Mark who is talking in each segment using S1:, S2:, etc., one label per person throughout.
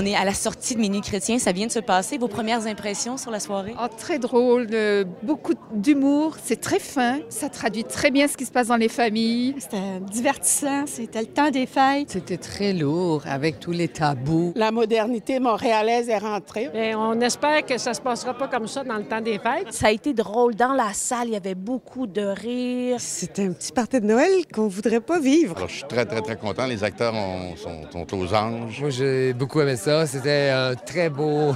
S1: On est à la sortie de Minuit chrétien. Ça vient de se passer. Vos premières impressions sur la soirée?
S2: Oh, très drôle, beaucoup d'humour, c'est très fin, ça traduit très bien ce qui se passe dans les familles.
S3: C'était divertissant, c'était le temps des fêtes.
S4: C'était très lourd avec tous les tabous.
S5: La modernité montréalaise est rentrée.
S6: Et on espère que ça se passera pas comme ça dans le temps des fêtes.
S1: Ça a été drôle. Dans la salle, il y avait beaucoup de rires.
S7: C'était un petit party de Noël qu'on voudrait pas vivre.
S8: Alors, je suis très content. Les acteurs sont aux anges.
S4: Moi, j'ai beaucoup aimé ça. C'était un très beau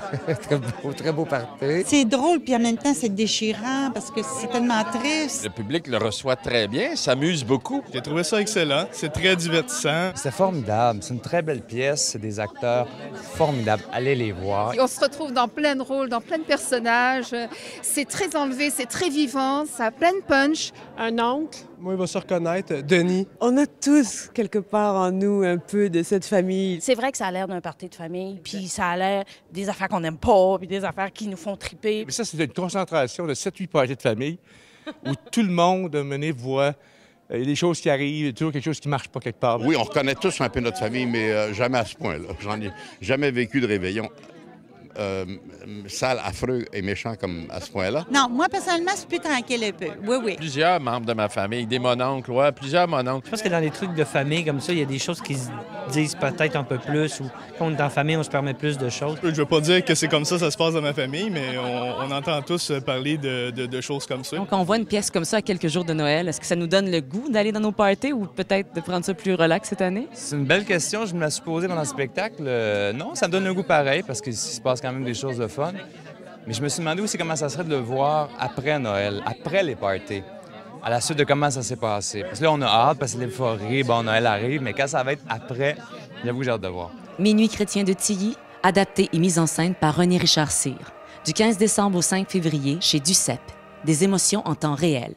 S4: party.
S3: C'est drôle, puis en même temps, c'est déchirant parce que c'est tellement triste.
S9: Le public le reçoit très bien, s'amuse beaucoup.
S10: J'ai trouvé ça excellent. C'est très divertissant.
S11: C'est formidable. C'est une très belle pièce. C'est des acteurs formidables. Allez les voir.
S2: Et on se retrouve dans plein de rôles, dans plein de personnages. C'est très enlevé, c'est très vivant, ça a plein de punch.
S6: Un oncle.
S10: Moi, il va se reconnaître. Denis.
S7: On a tous, quelque part en nous, un peu de cette famille.
S1: C'est vrai que ça a l'air d'un party de famille, puis ça a l'air des affaires qu'on n'aime pas, puis des affaires qui nous font triper.
S12: Mais ça, c'est une concentration de 7-8 parties de famille où tout le monde, voit il y a des choses qui arrivent, il y a toujours quelque chose qui ne marche pas quelque part.
S8: Oui, on reconnaît tous un peu notre famille, mais jamais à ce point-là. J'en ai jamais vécu de réveillon sale, affreux et méchant comme à ce point-là.
S3: Non, moi, personnellement, c'est plus tranquille un peu. Oui, oui.
S9: Plusieurs membres de ma famille, des mononcles, plusieurs mononcles.
S13: Je pense que dans les trucs de famille comme ça, il y a des choses qui se disent peut-être un peu plus ou quand on est en famille, on se permet plus de choses.
S10: Je veux pas dire que c'est comme ça se passe dans ma famille, mais on entend tous parler de choses comme ça.
S1: Donc, on voit une pièce comme ça à quelques jours de Noël. Est-ce que ça nous donne le goût d'aller dans nos parties ou peut-être de prendre ça plus relax cette année?
S11: C'est une belle question. Je me la suis posée pendant le spectacle. Non, ça me donne un goût pareil parce qu'il se passe quand même des choses de fun. Mais je me suis demandé aussi comment ça serait de le voir après Noël, après les parties, à la suite de comment ça s'est passé. Parce que là, on a hâte parce que l'euphorie, Noël arrive, mais quand ça va être après, j'avoue que j'ai hâte de voir.
S1: Minuit chrétien de Tilly, adapté et mis en scène par René Richard Cyr. Du 15 décembre au 5 février, chez Duceppe. Des émotions en temps réel.